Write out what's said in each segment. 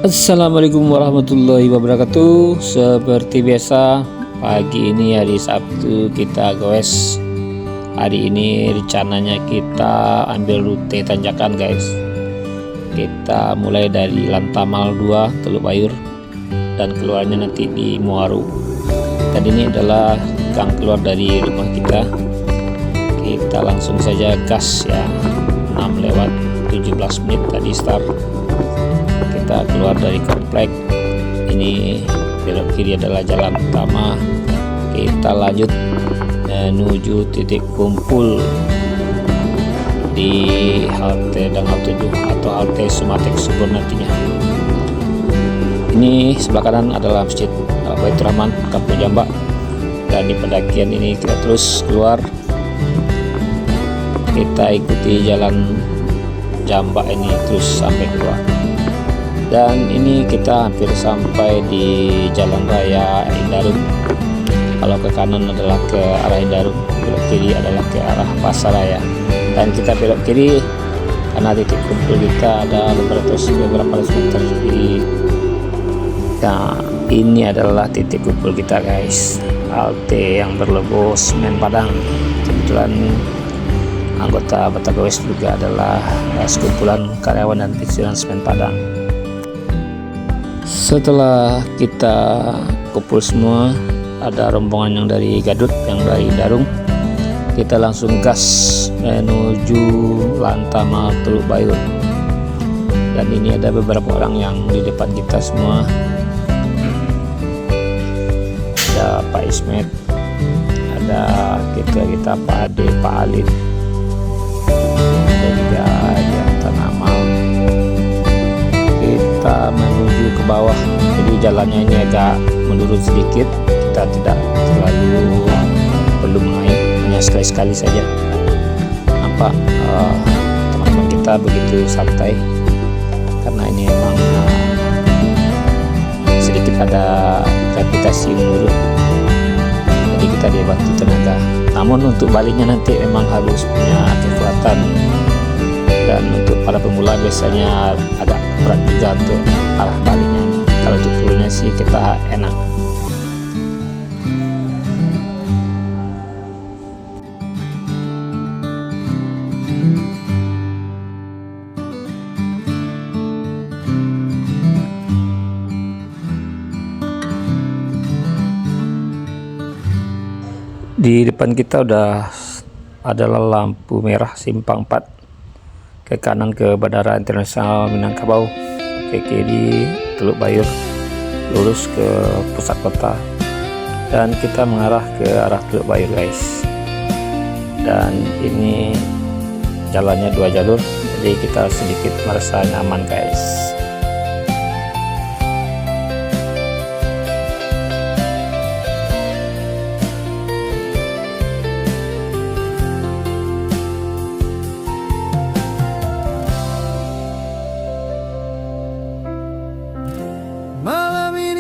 Assalamualaikum warahmatullahi wabarakatuh. Seperti biasa, pagi ini hari Sabtu kita goes. Hari ini rencananya kita ambil rute tanjakan guys. Kita mulai dari Lantamal 2 Teluk Bayur dan keluarnya nanti di Muaru. Dan ini adalah gang keluar dari rumah kita. Kita langsung saja gas ya. 6 lewat 17 menit tadi start. Kita keluar dari komplek ini, belok kiri adalah jalan utama. Kita lanjut menuju titik kumpul di halte Dangal 7 atau halte Sumatek Subur nantinya. Ini sebelah kanan adalah Masjid Baitur Rahman Kampung Jambak, dan di pendakian ini kita terus keluar. Kita ikuti jalan Jambak ini terus sampai keluar. Dan ini kita hampir sampai di Jalan Raya Indarung. Kalau ke kanan adalah ke arah Indarung, belok kiri adalah ke arah Pasaraya. Dan kita belok kiri karena titik kumpul kita ada beberapa meter di. Nah, ini adalah titik kumpul kita guys. Halte yang berlogo Semen Padang. Kebetulan anggota Batagawes juga adalah sekumpulan karyawan dan pensiunan Semen Padang. Setelah kita kumpul semua, ada rombongan yang dari Gadut, yang dari Darung. Kita langsung gas menuju Lantamal Teluk Bayur. Dan ini ada beberapa orang yang di depan kita semua. Ada Pak Ismet, ada kita Pak Ade, Pak Alin, dan juga yang Tanamal. Kita menuju ke bawah, jadi jalannya ini agak menurun sedikit. Kita tidak terlalu belum naik, hanya sekali-sekali saja. Nampak teman-teman kita begitu santai karena ini memang sedikit ada gravitasi menurun, jadi kita dibantu tenaga. Namun untuk baliknya nanti memang harus punya kekuatan, dan untuk para pemula biasanya agak berat juga untuk arah baliknya. Kalau untuk turunnya sih kita enak. Di depan kita udah adalah lampu merah simpang 4. Ke kanan ke Bandara Internasional Minangkabau, ke kiri Teluk Bayur, lurus ke pusat kota, dan kita mengarah ke arah Teluk Bayur guys. Dan ini jalannya 2 jalur, jadi kita sedikit merasa nyaman guys.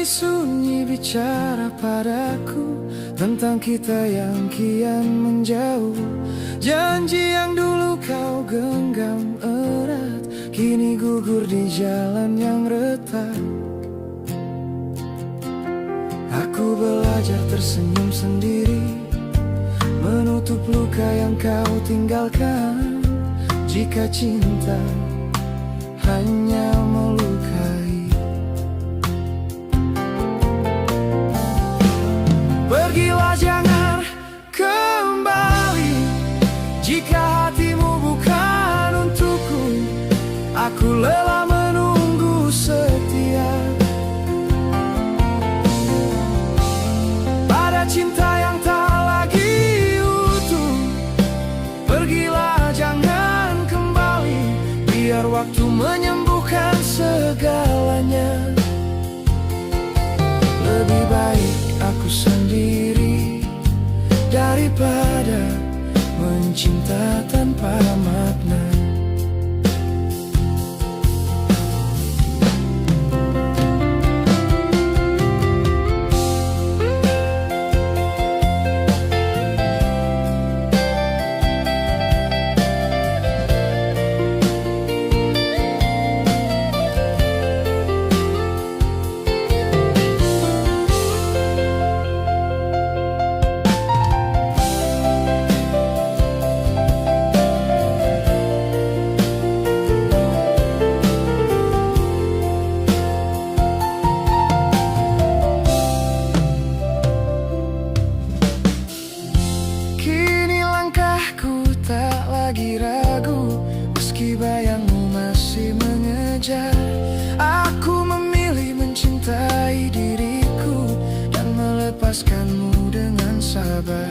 Sunyi bicara padaku tentang kita yang kian menjauh. Janji yang dulu kau genggam erat kini gugur di jalan yang retak. Aku belajar tersenyum sendiri, menutup luka yang kau tinggalkan. Jika cinta hanya melukai, pergilah jangan kembali. Jika hatimu bukan untukku, aku lelah menunggu setia pada cinta yang tak lagi utuh. Pergilah jangan kembali, biar waktu menyembuhkan sabar.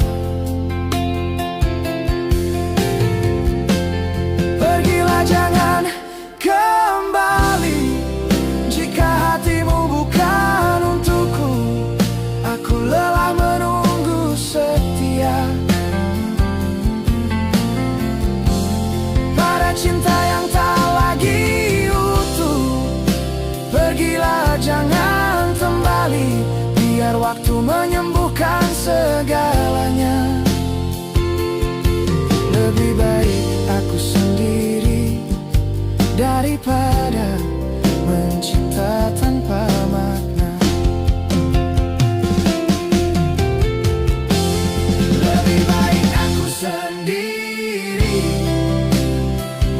Pergilah jangan kembali jika hatimu bukan untukku. Aku lelah menunggu setia pada cinta yang tak lagi utuh. Pergilah jangan kembali, biar waktu menyembuhkan segalanya. Lebih baik aku sendiri daripada mencinta tanpa makna. Lebih baik aku sendiri.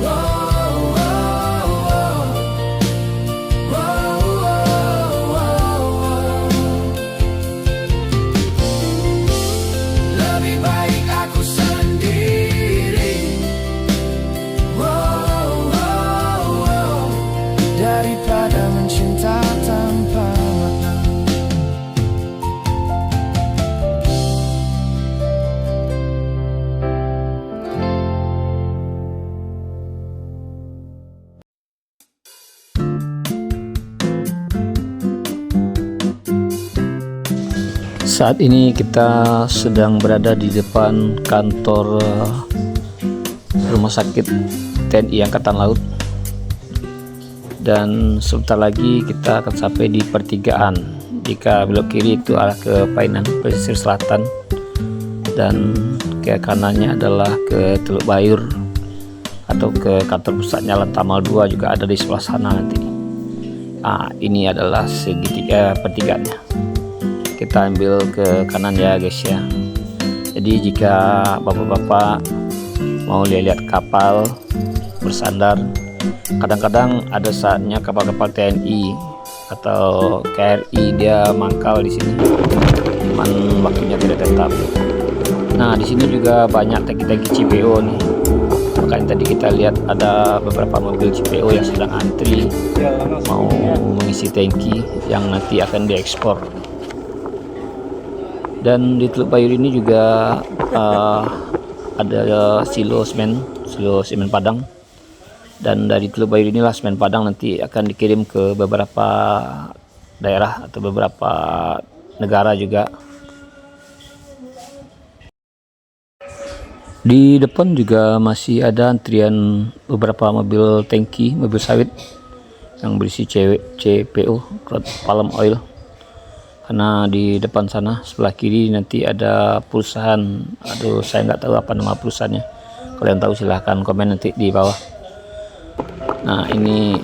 Wow, wow, wow. Wow, wow, wow, wow. Lebih baik aku sendiri. Wow, wow, wow. Daripada mencinta tanpa makna. Saat ini kita sedang berada di depan kantor Rumah Sakit TNI Angkatan Laut, dan sebentar lagi kita akan sampai di pertigaan. Jika belok kiri itu arah ke Painan pesisir selatan, dan ke kanannya adalah ke Teluk Bayur atau ke kantor pusatnya Lantamal 2 juga ada di sebelah sana nanti. Ini adalah segitiga pertigaannya. Kita ambil ke kanan ya guys ya. Jadi jika bapak-bapak mau lihat kapal bersandar, kadang-kadang ada saatnya kapal-kapal TNI atau KRI dia mangkal di sini, cuman waktunya tidak tetap. Nah, di sini juga banyak tangki-tangki CPO nih. Makanya tadi kita lihat ada beberapa mobil CPO yang sedang antri mau mengisi tangki yang nanti akan diekspor. Dan di Teluk Bayur ini juga ada silo semen Padang, dan dari Teluk Bayur inilah semen Padang nanti akan dikirim ke beberapa daerah atau beberapa negara juga. Di depan juga masih ada antrian beberapa mobil tangki, mobil sawit yang berisi CPO, crude palm oil. Karena di depan sana sebelah kiri nanti ada perusahaan, saya nggak tahu apa nama perusahaannya. Kalau yang tahu silahkan komen nanti di bawah. Nah, ini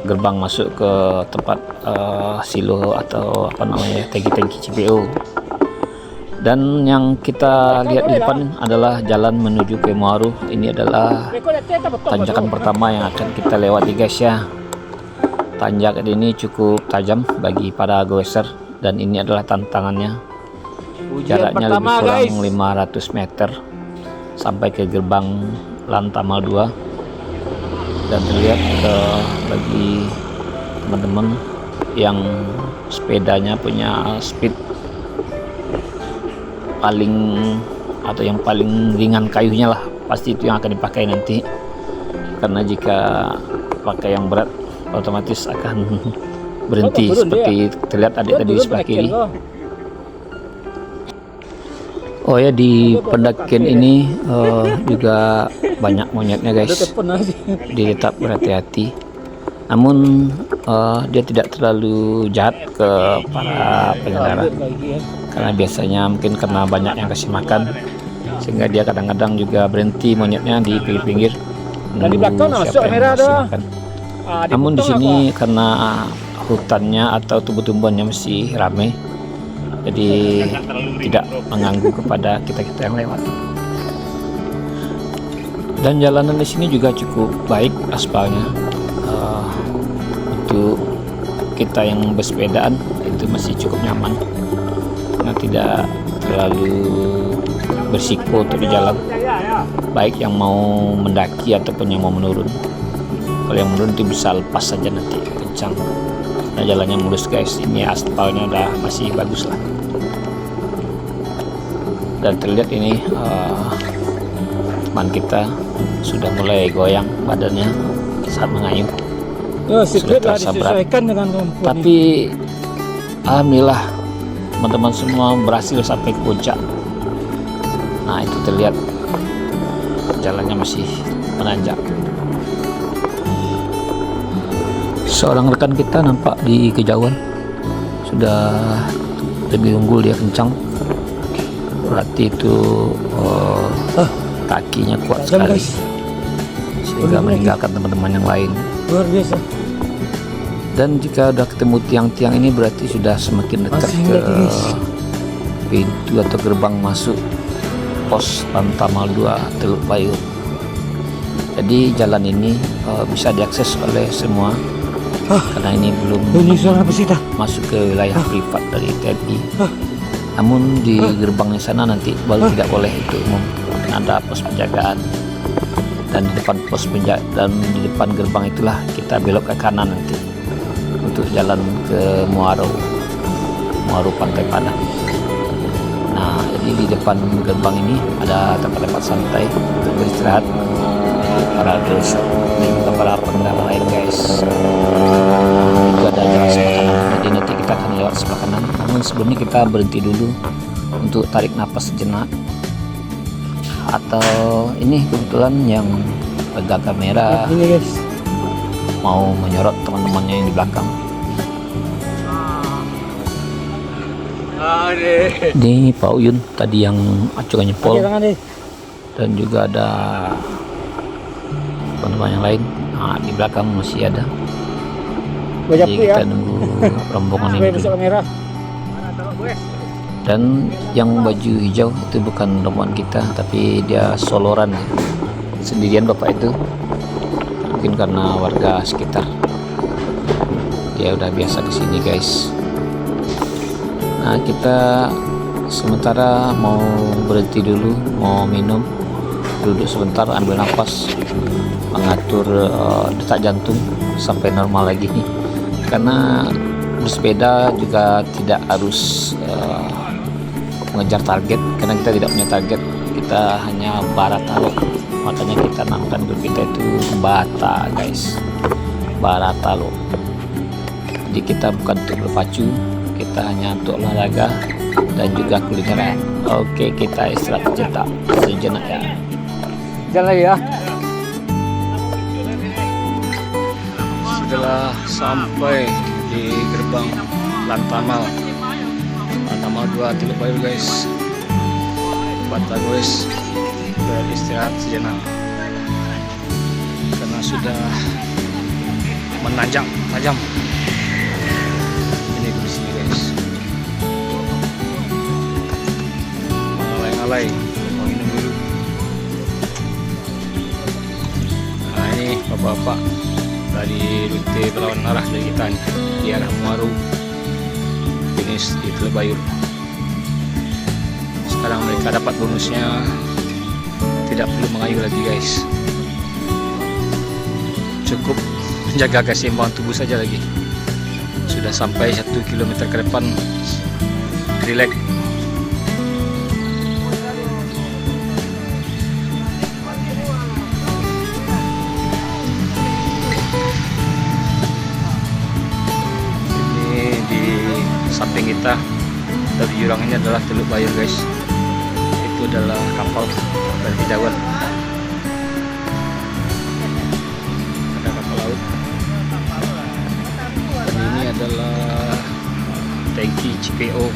gerbang masuk ke tempat silo atau apa namanya, tangki-tangki CPO. Dan yang kita lihat di depan adalah jalan menuju ke Muaru. Ini adalah tanjakan pertama yang akan kita lewati guys ya. Tanjakan ini cukup tajam bagi para goeser, dan ini adalah tantangannya. Jaraknya lebih kurang 500 meter sampai ke gerbang Lantamal 2. Dan terlihat bagi teman-teman yang sepedanya punya speed paling atau yang paling ringan kayunya lah, pasti itu yang akan dipakai nanti. Karena jika pakai yang berat otomatis akan berhenti seperti terlihat adik tadi di sebelah kiri. Oh ya, di pendakian ini juga banyak monyetnya guys, jadi tetap berhati-hati. Namun dia tidak terlalu jahat ke para pengendara, karena biasanya mungkin karena banyak yang kasih makan, sehingga dia kadang-kadang juga berhenti monyetnya di pinggir-pinggir menunggu siapa yang kasih makan. Namun di sini karena hutannya atau tumbuh-tumbuhannya masih ramai, jadi tidak mengganggu kepada kita-kita yang lewat. Dan jalanan di sini juga cukup baik aspalnya. Untuk kita yang bersepedaan itu masih cukup nyaman, karena tidak terlalu bersiko untuk di jalan, baik yang mau mendaki ataupun yang mau menurun. Kalau yang menurun itu bisa lepas saja nanti kencang. Nah, jalannya mulus guys, ini aspalnya udah masih bagus lah. Dan terlihat ini teman kita sudah mulai goyang badannya saat mengayuh. Sudah terasa berat, dengan tapi alhamdulillah teman-teman semua berhasil sampai ke puncak. Nah, itu terlihat jalannya masih menanjak. Seorang rekan kita nampak di kejauhan sudah lebih unggul, dia kencang, berarti itu kakinya kuat sekali sehingga meninggalkan teman-teman yang lain. Luar biasa. Dan jika udah ketemu tiang-tiang ini berarti sudah semakin dekat ke pintu atau gerbang masuk pos Lantamal 2 Teluk Bayur. Jadi jalan ini bisa diakses oleh semua karena ini belum masuk ke wilayah privat dari TNI. Namun di gerbangnya sana nanti baru tidak boleh itu umum, ada pos penjagaan. Dan di depan pos penjagaan dan di depan gerbang itulah kita belok ke kanan nanti untuk jalan ke Muaro Pantai Padang. Nah, jadi di depan gerbang ini ada tempat-tempat santai untuk beristirahat para dosa dan juga para pengendara lain, guys. Itu ada jalan sebelah kanan, jadi nanti kita akan lewat sebelah kanan. Namun sebelumnya kita berhenti dulu untuk tarik napas sejenak. Atau ini kebetulan yang pegang kamera Ini guys, mau menyorot teman-temannya yang di belakang. Ini Pak Uyun tadi yang acungan jempol, dan juga ada teman-teman yang lain. Nah, di belakang masih ada. Jadi kita nunggu rombongan ini dulu. Dan yang baju hijau itu bukan rombongan kita, tapi dia soloran ya. Sendirian bapak itu, mungkin karena warga sekitar, dia udah biasa di sini, guys. Nah, kita sementara mau berhenti dulu, mau minum, duduk sebentar, ambil nafas, mengatur detak jantung sampai normal lagi. Karena bersepeda juga tidak harus mengejar target, karena kita tidak punya target, kita hanya Baratalo. Makanya kita namakan grup kita itu Bata, guys, Baratalo. Jadi kita bukan untuk berpacu, kita hanya untuk olahraga dan juga kulineran. Oke, kita istirahat sejenak ya. jalan lagi ya. Setelah sampai di gerbang Lantamal 2 Teluk Bayur, guys, Bata guys beristirahat sejenak karena sudah menanjak tajam. Ini kondisinya, guys, mengalai-alai, mau minum dulu. Nah, ini bapak-bapak dari rute berlawan arah dari kita nih, di arah Muaro, finish di Teluk Bayur. Sekarang mereka dapat bonusnya, tidak perlu mengayuh lagi, guys. Cukup menjaga keseimbangan tubuh saja lagi. Sudah sampai 1 kilometer ke depan, relax. Ini di samping kita dari jurang ini adalah Teluk Bayur, guys. Itu adalah kapal dari Tidawar. Ada kapal laut. Dan ini adalah tangki CPO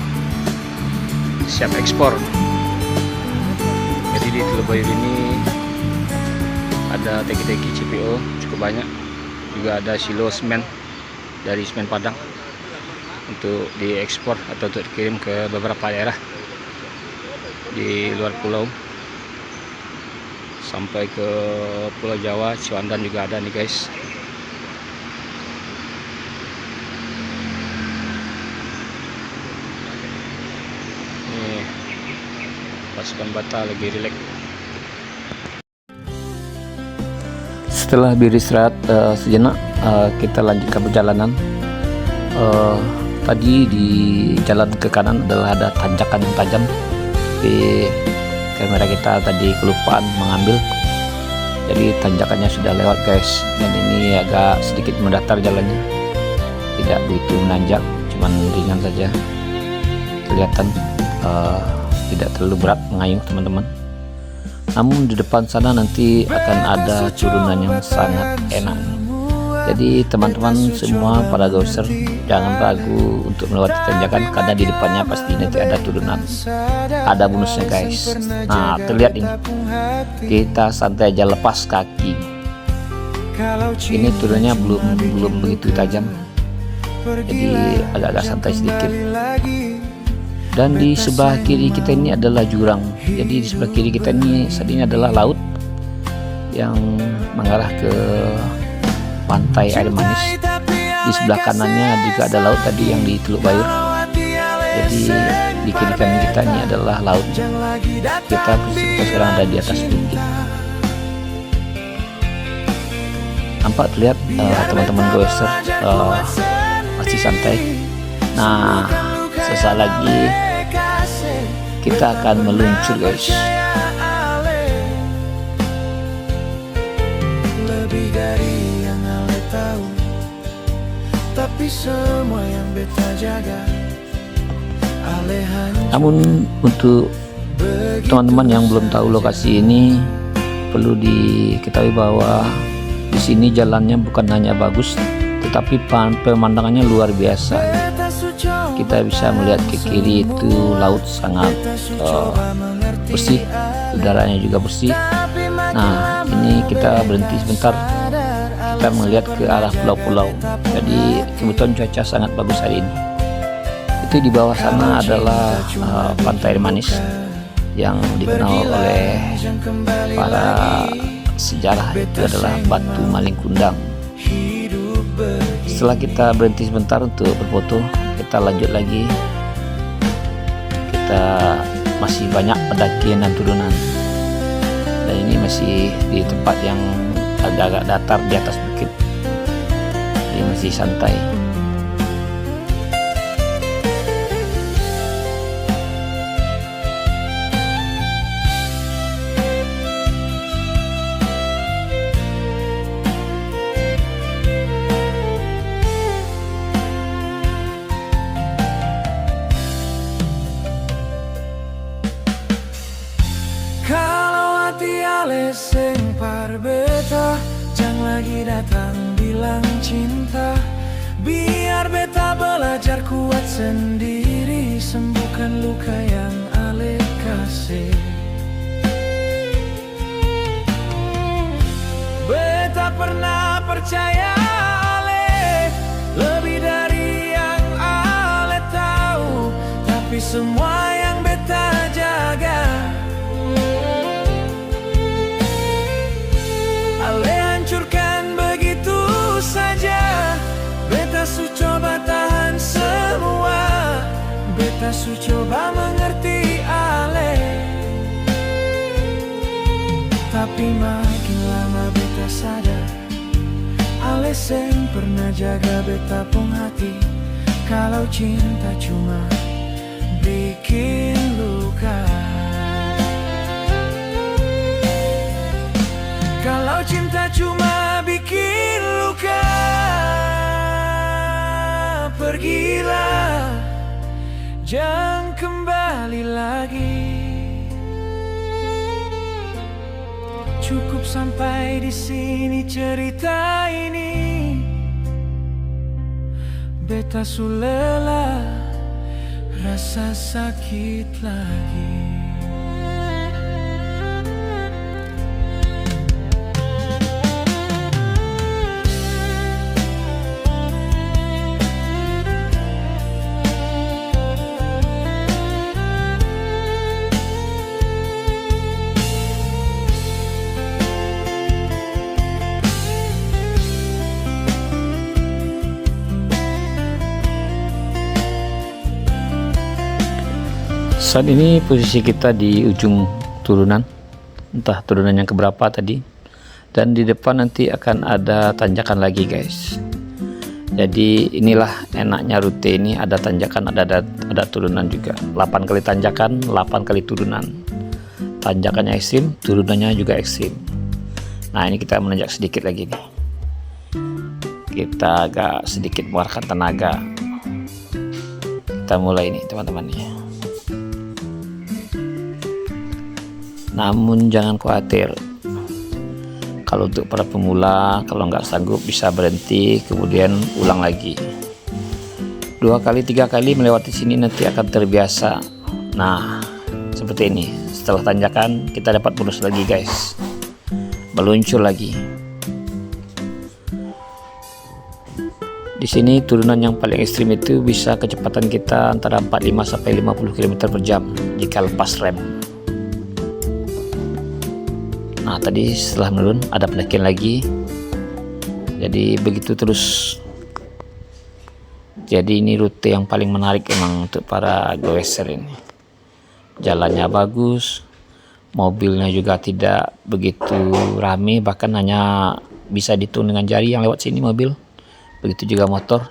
siap ekspor. Jadi di Teluk Bayur ini ada tangki-tangki CPO cukup banyak. Juga ada silo semen dari semen Padang untuk diekspor atau untuk dikirim ke beberapa daerah di luar pulau sampai ke Pulau Jawa, Ciwandan juga ada nih, guys. Nih pasukan Bata lagi rileks. Setelah beristirahat sejenak, kita lanjutkan perjalanan. Tadi di jalan ke kanan adalah ada tanjakan yang tajam, tapi kamera kita tadi kelupaan mengambil, jadi tanjakannya sudah lewat guys. Dan ini agak sedikit mendatar jalannya, tidak begitu menanjak, cuman ringan saja, kelihatan tidak terlalu berat mengayuh teman-teman. Namun di depan sana nanti akan ada turunan yang sangat enak. Jadi teman-teman semua para goeser jangan ragu untuk melewati tanjakan, karena di depannya pasti nanti ada turunan, ada bonusnya guys. Nah terlihat ini, kita santai aja lepas kaki. Ini turunnya belum begitu tajam, jadi agak-agak santai sedikit. Dan di sebelah kiri kita ini adalah jurang. Jadi di sebelah kiri kita ini saat ini adalah laut yang mengarah ke pantai air manis. Di sebelah kanannya juga ada laut tadi yang di Teluk Bayur. Jadi di kiri kanan kita ini adalah laut. Kita sekarang ada di atas bukit. Nampak terlihat teman-teman goeser masih santai. Nah sesaat lagi kita akan meluncur guys. Lebih dari yang Ale tahu, tapi semua yang beta jaga, Ale hanya. Namun untuk teman-teman yang belum tahu lokasi ini, perlu diketahui bahwa di sini jalannya bukan hanya bagus, tetapi pemandangannya luar biasa. Kita bisa melihat ke kiri itu laut sangat bersih, udaranya juga bersih. Nah ini kita berhenti sebentar, kita melihat ke arah pulau-pulau. Jadi kebetulan cuaca sangat bagus hari ini. Itu di bawah sana adalah pantai air manis yang dikenal oleh para sejarah, itu adalah Batu Maling Kundang. Setelah kita berhenti sebentar untuk berfoto, kita lanjut lagi. Kita masih banyak pendakian dan turunan, dan ini masih di tempat yang agak-agak datar di atas bukit, jadi masih santai. Kalau hati Ale sempar beta, jangan lagi datang bilang cinta. Biar beta belajar kuat sendiri, sembuhkan luka yang Ale kasih. Beta pernah percaya Ale lebih dari yang Ale tahu, tapi semua yang beta jaga, Ale hancurkan begitu saja. Beta su coba tahan semua, beta su coba mengerti Ale, tapi makin lama beta sadar Ale seng pernah jaga beta pung hati. Kalau cinta cuma bikin luka, kalau cinta cuma bikin luka, pergilah, jangan kembali lagi. Cukup sampai di sini cerita ini. Beta su lelah, rasa sakit lagi. Saat ini posisi kita di ujung turunan, entah turunan yang keberapa tadi, dan di depan nanti akan ada tanjakan lagi guys. Jadi inilah enaknya rute ini, ada tanjakan, ada turunan juga. 8 kali tanjakan, 8 kali turunan. Tanjakannya ekstrim, turunannya juga ekstrim. Nah, ini kita menanjak sedikit lagi nih. Kita agak sedikit mengeluarkan tenaga. Kita mulai nih teman-teman ya. Namun jangan khawatir. Kalau untuk para pemula, kalau nggak sanggup bisa berhenti, kemudian ulang lagi. 2 kali, 3 kali melewati sini nanti akan terbiasa. Nah, seperti ini. Setelah tanjakan, kita dapat bonus lagi guys. Meluncur lagi. Di sini turunan yang paling ekstrim itu bisa kecepatan kita antara 45 sampai 50 km per jam jika lepas rem. Nah, tadi setelah menurun ada pendakian lagi. Jadi begitu terus. Jadi ini rute yang paling menarik emang untuk para goeser ini. Jalannya bagus, mobilnya juga tidak begitu rame, bahkan hanya bisa dihitung dengan jari yang lewat sini mobil. Begitu juga motor.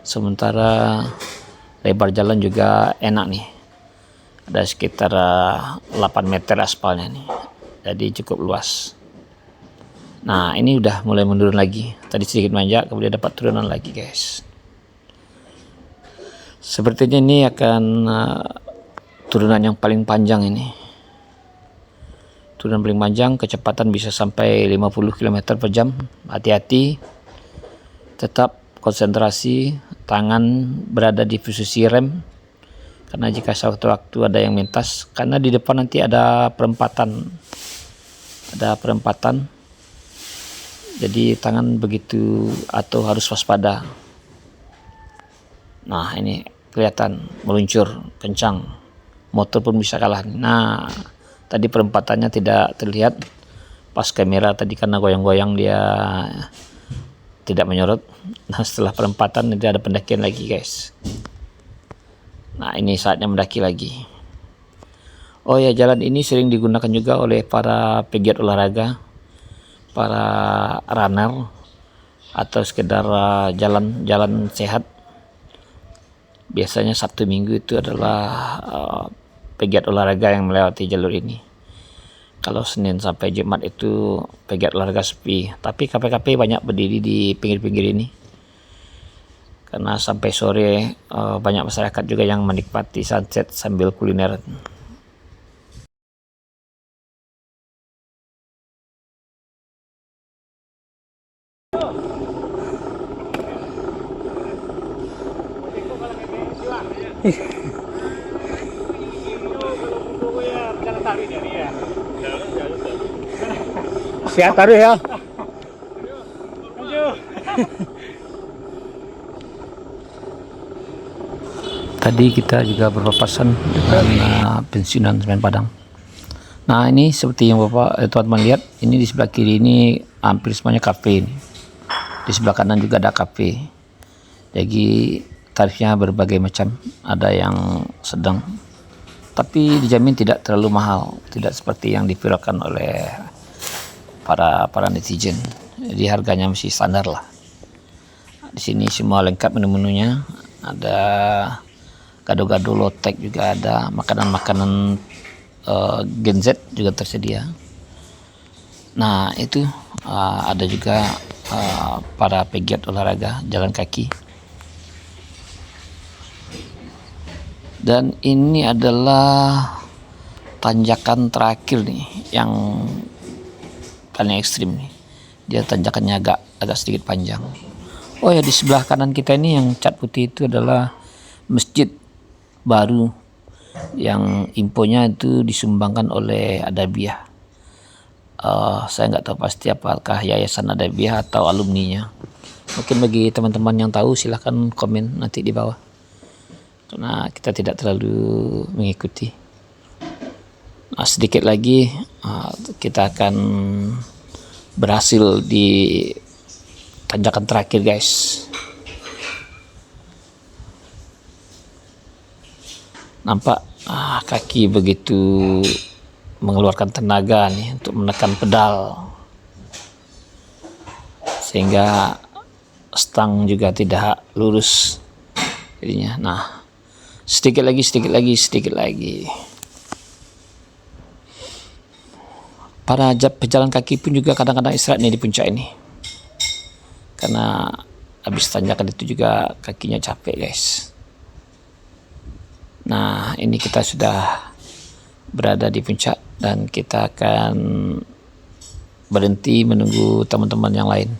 Sementara lebar jalan juga enak nih. Ada sekitar 8 meter aspalnya nih. Jadi cukup luas. Nah, ini udah mulai menurun lagi. Tadi sedikit manjak, kemudian dapat turunan lagi guys. Sepertinya ini akan turunan yang paling panjang ini. Turunan paling panjang, kecepatan bisa sampai 50 km per jam. Hati-hati. Tetap konsentrasi, tangan berada di posisi rem. Karena jika sewaktu-waktu ada yang melintas, karena di depan nanti ada perempatan. Jadi tangan begitu atau harus waspada. Nah, ini kelihatan meluncur kencang, motor pun bisa kalah. Nah, tadi perempatannya tidak terlihat pas kamera tadi karena goyang-goyang dia tidak menyorot. Nah, setelah perempatan nanti ada pendakian lagi guys. Nah, ini saatnya mendaki lagi. Oh ya, jalan ini sering digunakan juga oleh para pegiat olahraga, para runner, atau sekedar jalan sehat. Biasanya Sabtu Minggu itu adalah pegiat olahraga yang melewati jalur ini. Kalau Senin sampai Jumat itu pegiat olahraga sepi, tapi KP-KP banyak berdiri di pinggir-pinggir ini. Karena sampai sore banyak masyarakat juga yang menikmati sunset sambil kuliner. Siap taruh ya. Tadi kita juga berpapasan dengan pensiunan Semen Padang. Nah, ini seperti yang Bapak teman-teman lihat, ini di sebelah kiri ini hampir semuanya kafe ini. Di sebelah kanan juga ada kafe. Jadi tarifnya berbagai macam, ada yang sedang, tapi dijamin tidak terlalu mahal, tidak seperti yang diviralkan oleh para netizen. Jadi harganya masih standar lah. Di sini semua lengkap menu-menunya, ada gado-gado lotek juga ada, makanan-makanan Gen Z juga tersedia. Nah, itu ada juga para pegiat olahraga jalan kaki. Dan ini adalah tanjakan terakhir nih yang paling ekstrim nih. Dia tanjakannya agak sedikit panjang. Oh ya, di sebelah kanan kita ini yang cat putih itu adalah masjid baru yang infonya itu disumbangkan oleh Adabiah. Saya nggak tahu pasti apakah Yayasan Adabiah atau alumninya. Mungkin bagi teman-teman yang tahu silahkan komen nanti di bawah. Karena kita tidak terlalu mengikuti. Nah, sedikit lagi kita akan berhasil di tanjakan terakhir guys. Nampak kaki begitu mengeluarkan tenaga nih untuk menekan pedal, sehingga stang juga tidak lurus jadinya. Nah, sedikit lagi. Para pejalan kaki pun juga kadang-kadang istirahat nih di puncak ini, karena habis tanjakan itu juga kakinya capek guys. Nah, ini kita sudah berada di puncak dan kita akan berhenti menunggu teman-teman yang lain,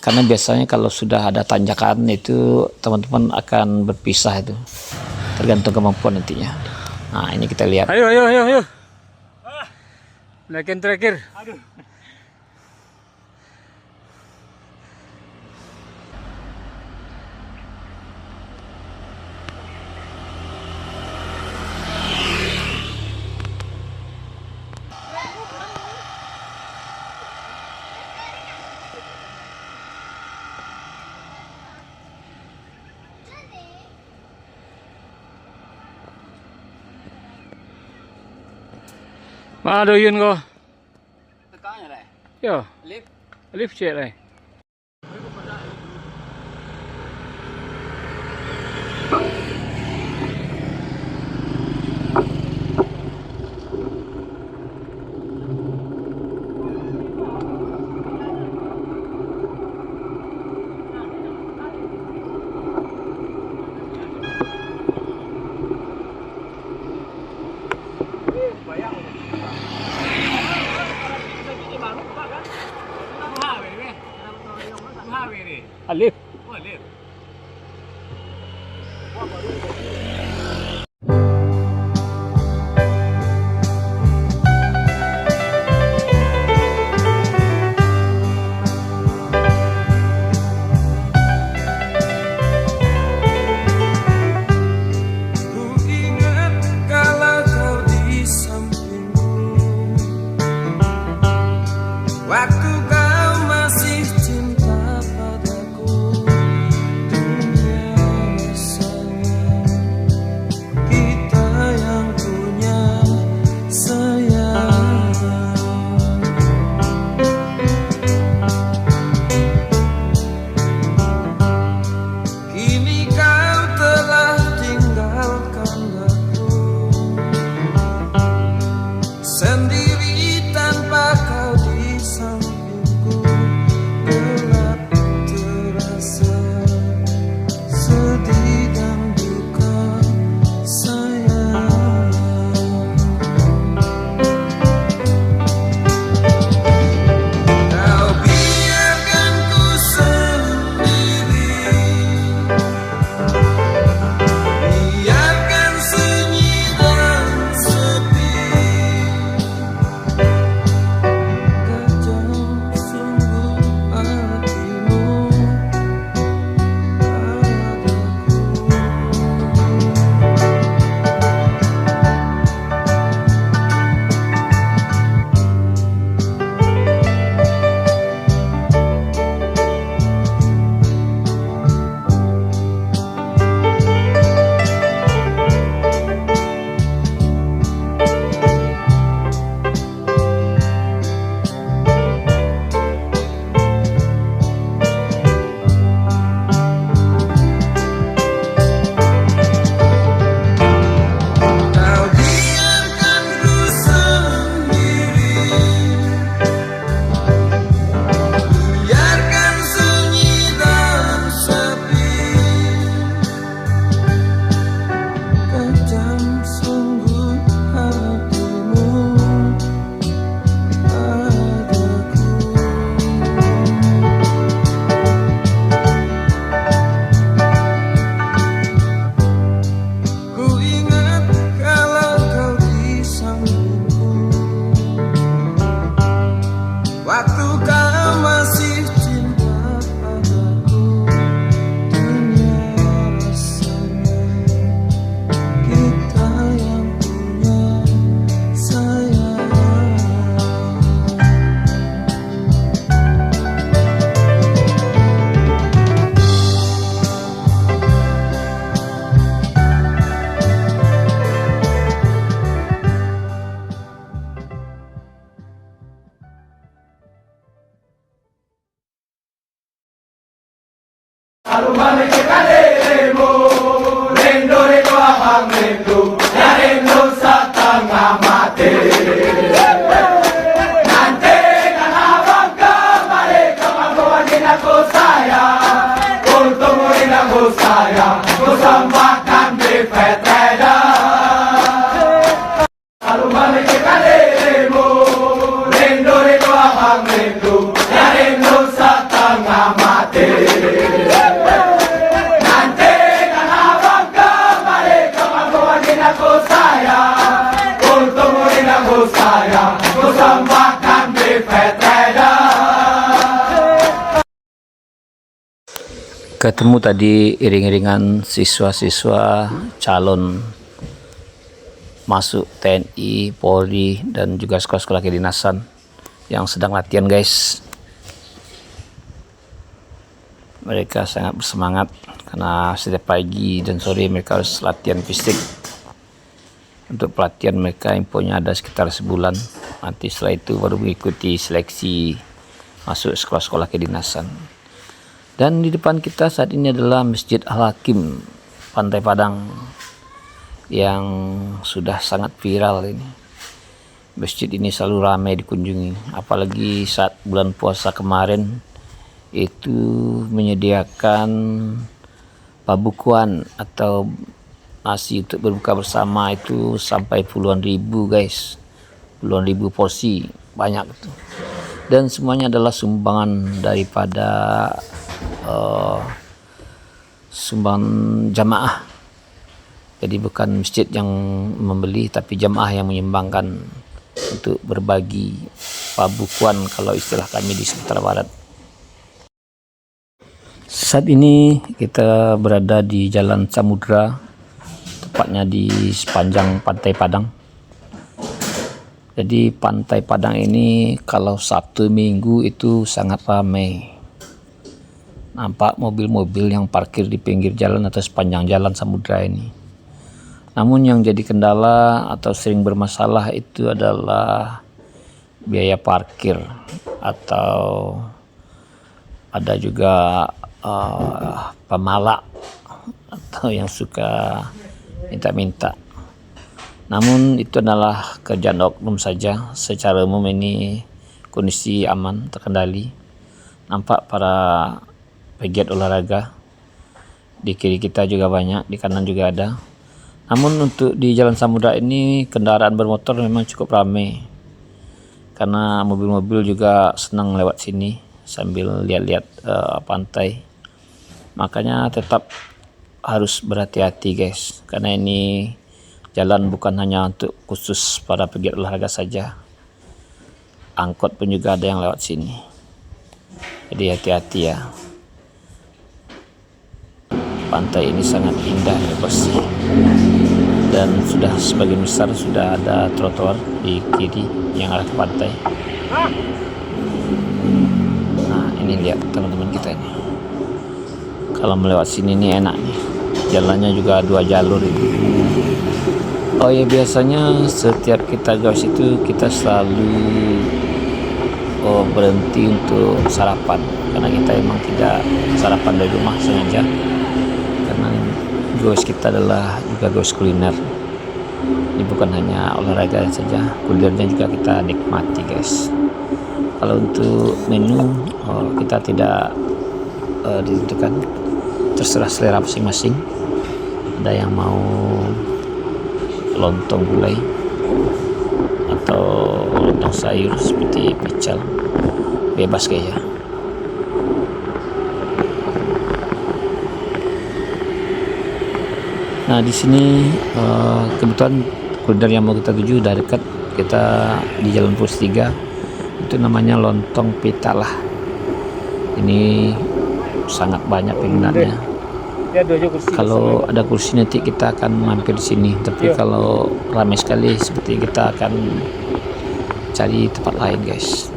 karena biasanya kalau sudah ada tanjakan itu teman-teman akan berpisah, itu tergantung kemampuan nantinya. Nah, ini kita lihat. Ayo. Naikin terakhir. Aduh. Mana doyun kau? Tekannya lah. Yo, Lift. lift cek lah. Alif. Ku ingat kala kau di sampingku, waktu kau masih cinta padaku. Dunia rasanya Ketemu tadi iring-iringan siswa-siswa calon masuk TNI, Polri, dan juga sekolah-sekolah kedinasan yang sedang latihan, guys. Mereka sangat bersemangat karena setiap pagi dan sore mereka harus latihan fisik. Untuk pelatihan mereka infonya ada sekitar sebulan. Nanti setelah itu baru mengikuti seleksi masuk sekolah-sekolah kedinasan. Dan di depan kita saat ini adalah Masjid Al-Hakim Pantai Padang yang sudah sangat viral ini. Masjid ini selalu ramai dikunjungi, apalagi saat bulan puasa kemarin itu menyediakan pabukuan atau nasi untuk berbuka bersama itu sampai puluhan ribu, guys. Puluhan ribu porsi, banyak itu. Dan semuanya adalah sumbangan daripada sumbangan jamaah. Jadi bukan masjid yang membeli, tapi jamaah yang menyumbangkan untuk berbagi pabukuan kalau istilah kami di Sumatera Barat. Saat ini kita berada di Jalan Samudra, tepatnya di sepanjang Pantai Padang. Jadi Pantai Padang ini kalau Sabtu Minggu itu sangat ramai. Nampak mobil-mobil yang parkir di pinggir jalan atau sepanjang Jalan Samudra ini. Namun yang jadi kendala atau sering bermasalah itu adalah biaya parkir, atau ada juga pemalak atau yang suka minta-minta. Namun itu adalah kerjaan oknum saja. Secara umum ini kondisi aman, terkendali. Nampak para pegiat olahraga di kiri kita juga banyak, di kanan juga ada. Namun untuk di Jalan Samudra ini kendaraan bermotor memang cukup ramai karena mobil-mobil juga senang lewat sini sambil lihat-lihat pantai. Makanya tetap harus berhati-hati, guys, karena ini jalan bukan hanya untuk khusus para pegiat olahraga saja. Angkot pun juga ada yang lewat sini. Jadi hati-hati ya. Pantai ini sangat indah dan bersih, dan sudah sebagian besar sudah ada trotoar di kiri yang arah ke pantai. Nah ini lihat teman-teman kita ini, kalau melewat sini ini enak nih, jalannya juga 2 jalur ini. Oh ya, biasanya setiap kita guys itu kita selalu berhenti untuk sarapan, karena kita emang tidak sarapan dari rumah sengaja. Karena goes kita adalah juga goes kuliner. Ini bukan hanya olahraga saja, kulinernya juga kita nikmati, guys. Kalau untuk menu kita tidak ditentukan, terserah selera masing-masing. Ada yang mau lontong gulai atau lontong sayur seperti pecel, bebas kayaknya. Nah di sini kebetulan kuliner yang mau kita tuju udah dekat, kita di Jalan Purs 3, itu namanya lontong pitalah. Ini sangat banyak peminatnya. Kalau ada kursi nanti kita akan mampir di sini, tapi kalau ramai sekali seperti kita akan cari tempat lain, guys.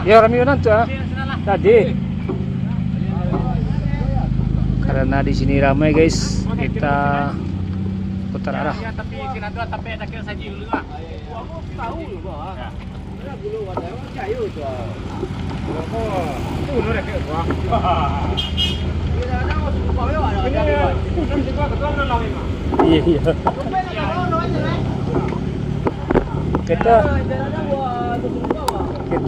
Ya rami nanti tadi. Karena di sini ramai guys, kita putar arah. Tapi kinadua tapi ada kira saji dulu lah. Aku tahu juga. Dulu ada cayu tu. Tuh nurek ke gua. Tidak ada masuk ke bawah ada. Kan juga ketua nang lima. Iya. Kita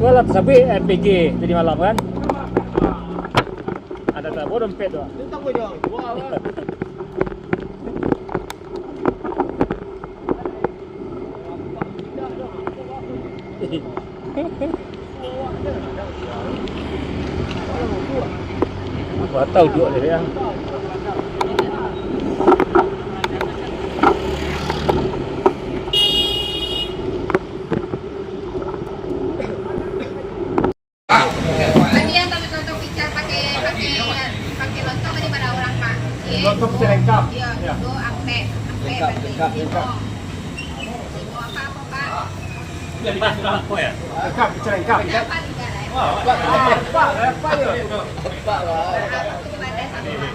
lah sabi MPG tadi malam kan. Ada tabo dompet doang. Tentang gue dong. Gua tahu dua deh ya. Tadi yang kami lontong picar pakai lontong tadi pada orang Pak. Lontong picar lengkap. Iya, itu ampe berarti simo. Simo apa Pak? Lengkap, picar lengkap. Apa juga lah. Apa ya? Aku gimana sama?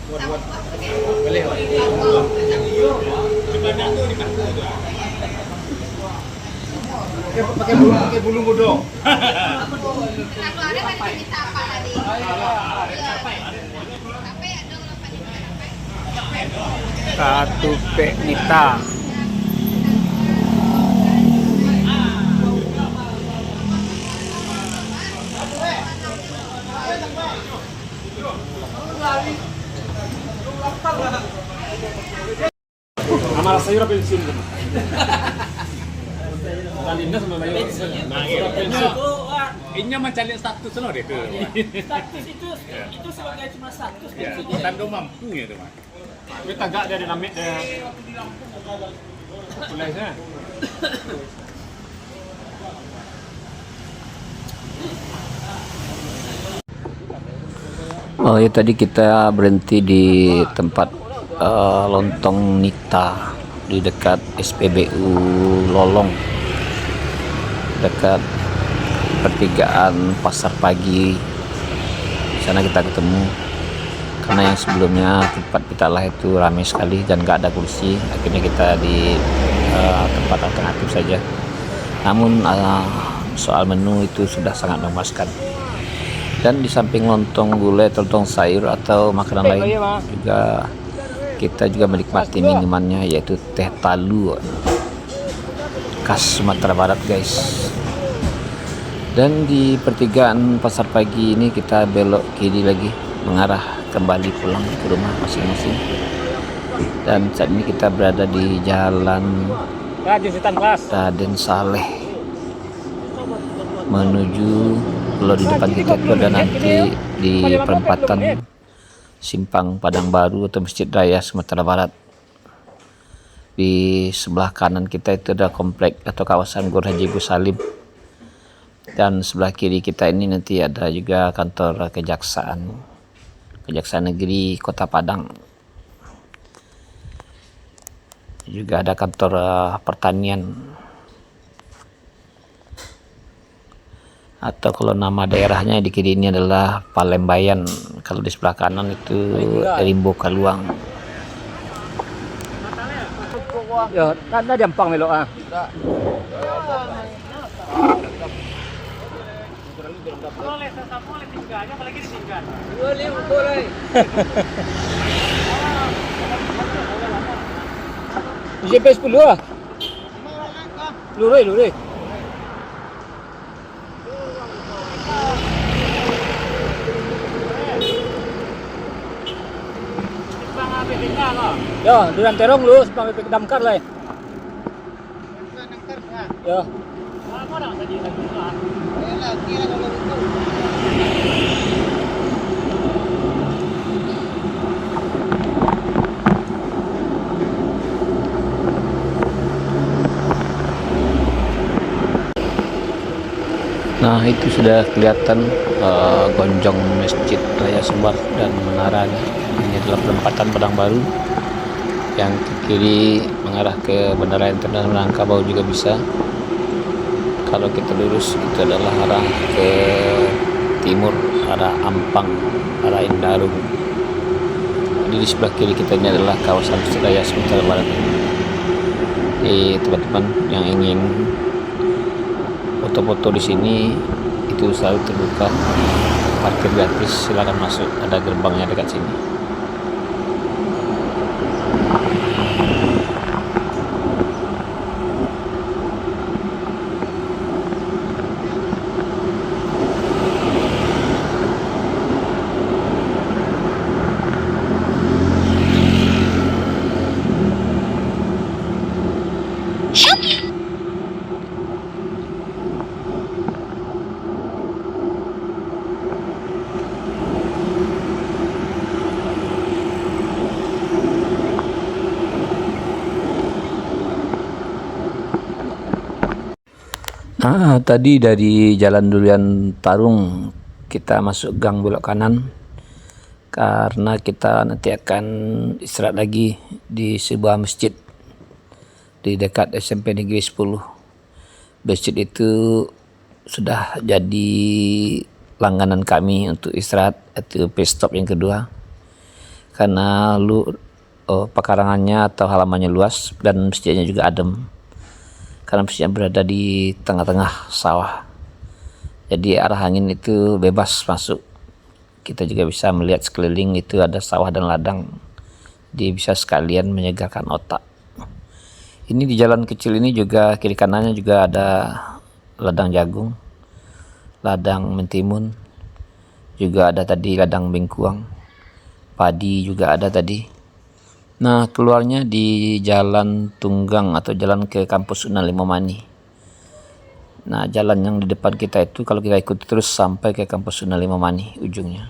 Sama Pakai bulu bodong. keluarnya kan diminta apa tadi? Sampai ada orang pada Katupe Nita. Amal sayur pensiun. Kalinda sama mayo. Ini mencari status loh deh tuh. Status itu sebagai cuma status. Tanda mampu ya tuh. Kita enggak dari namik deh. Pulainya. Oh ya, tadi kita berhenti di tempat lontong Nita di dekat SPBU Lolong, dekat pertigaan Pasar Pagi. Di sana kita ketemu, karena yang sebelumnya tempat kita lah itu ramai sekali dan nggak ada kursi. Akhirnya kita di tempat alternatif saja. Namun soal menu itu sudah sangat memuaskan. Dan di samping lontong gulai, lontong sayur atau makanan lain juga kita juga menikmati minumannya, yaitu teh talu khas Sumatera Barat guys. Dan di pertigaan Pasar Pagi ini kita belok kiri lagi mengarah kembali pulang ke rumah masing-masing. Dan saat ini kita berada di jalan Raden Saleh menuju, kalau di depan kita itu ada nanti di perempatan Simpang Padang Baru atau Masjid Raya Sumatera Barat. Di sebelah kanan kita itu ada komplek atau kawasan Gor Haji Gus Salim, dan sebelah kiri kita ini nanti ada juga kantor Kejaksaan Negeri Kota Padang. Juga ada kantor pertanian, atau kalau nama daerahnya di kiri ini adalah Palembayan, kalau di sebelah kanan itu Rimbo Kaluang. Ya, tanda jampang melok ah. JP 10 ah. Lurus. Ya, duran terong lu sepang pipik damkar lah. Ya. Nah, itu sudah kelihatan gonjong Masjid Raya Sumbar dan menaranya. Ini adalah perempatan Padang Baru. Yang ke kiri mengarah ke Bandara Internasional Minangkabau juga bisa. Kalau kita lurus itu adalah arah ke timur, arah Ampang, arah Indarung. Jadi di sebelah kiri kita ini adalah kawasan Persebaya Sumatera Barat. Teman-teman yang ingin foto-foto di sini itu selalu terbuka, parkir gratis, silakan masuk, ada gerbangnya dekat sini. Tadi dari Jalan Durian Tarung kita masuk gang belok kanan karena kita nanti akan istirahat lagi di sebuah masjid di dekat SMP Negeri 10. Masjid itu sudah jadi langganan kami untuk istirahat, itu pit stop yang kedua, karena pekarangannya atau halamannya luas dan masjidnya juga adem. Karena masjidnya berada di tengah-tengah sawah, jadi arah angin itu bebas masuk. Kita juga bisa melihat sekeliling itu ada sawah dan ladang, jadi bisa sekalian menyegarkan otak. Ini di jalan kecil ini juga kiri kanannya juga ada ladang jagung, ladang mentimun, juga ada tadi ladang bengkuang, padi juga ada tadi. Nah, keluarnya di Jalan Tunggang atau jalan ke kampus Unan Limamani. Nah, jalan yang di depan kita itu kalau kita ikuti terus sampai ke kampus Unan Limamani ujungnya.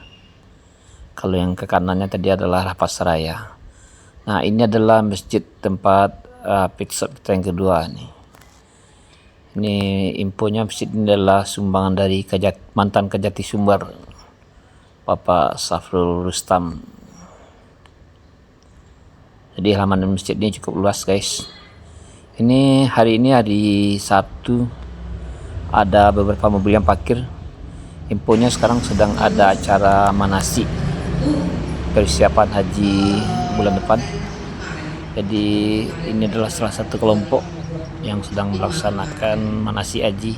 Kalau yang ke kanannya tadi adalah Pasaraya. Nah, ini adalah masjid tempat pit stop kita yang kedua nih. Ini infonya, masjid ini adalah sumbangan dari mantan Kejati Sumbar, Bapak Safrul Rustam. Jadi halaman masjid ini cukup luas guys. Ini hari Sabtu, ada beberapa mobil yang parkir. Infonya sekarang sedang ada acara manasik, persiapan haji bulan depan. Jadi ini adalah salah satu kelompok yang sedang melaksanakan manasik haji.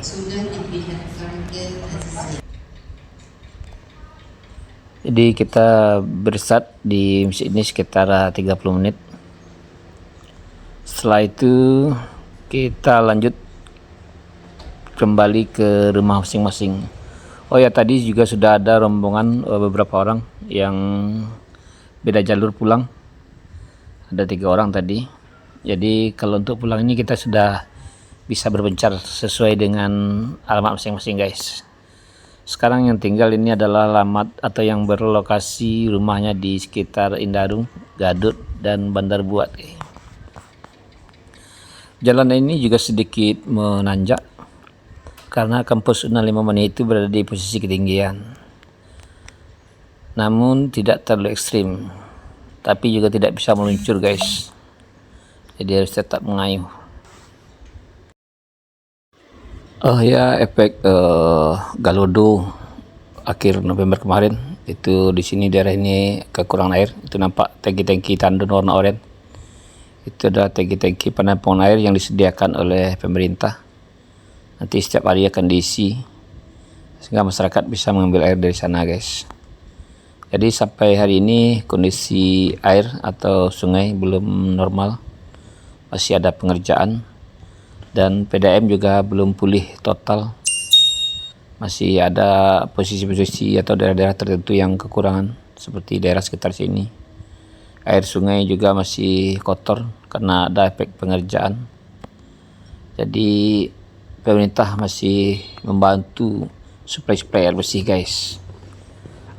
Jadi kita bersat di masjid ini sekitar 30 menit. Setelah itu kita lanjut kembali ke rumah masing-masing. Oh ya, tadi juga sudah ada rombongan beberapa orang yang beda jalur pulang. Ada 3 orang tadi. Jadi kalau untuk pulang ini kita sudah bisa berpencar sesuai dengan alamat masing-masing guys. Sekarang yang tinggal ini adalah alamat atau yang berlokasi rumahnya di sekitar Indarung, Gadut, dan Bandar Buat. Jalan ini juga sedikit menanjak karena kampus Unan Limamani itu berada di posisi ketinggian. Namun tidak terlalu ekstrim, tapi juga tidak bisa meluncur guys. Jadi harus tetap mengayuh. Oh ya, efek Galodo akhir November kemarin itu di sini daerah ini kekurangan air. Itu nampak tangki-tangki tandon warna oranye. Itu adalah tangki-tangki penampungan air yang disediakan oleh pemerintah. Nanti setiap hari akan diisi sehingga masyarakat bisa mengambil air dari sana guys. Jadi sampai hari ini kondisi air atau sungai belum normal, masih ada pengerjaan. Dan PDAM juga belum pulih total. Masih ada posisi-posisi atau daerah-daerah tertentu yang kekurangan, seperti daerah sekitar sini. Air sungai juga masih kotor karena ada efek pengerjaan. Jadi pemerintah masih membantu suplai air bersih guys.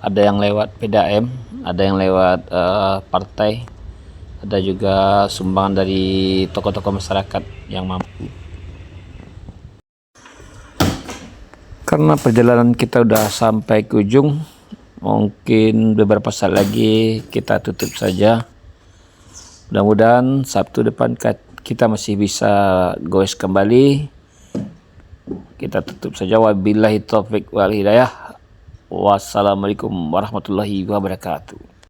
Ada yang lewat PDAM, ada yang lewat partai, ada juga sumbangan dari tokoh-tokoh masyarakat yang mampu. Karena perjalanan kita udah sampai ke ujung, mungkin beberapa saat lagi kita tutup saja. Mudah-mudahan Sabtu depan kita masih bisa goes kembali kita tutup saja. Wabillahi taufik wal hidayah. Wassalamualaikum warahmatullahi wabarakatuh.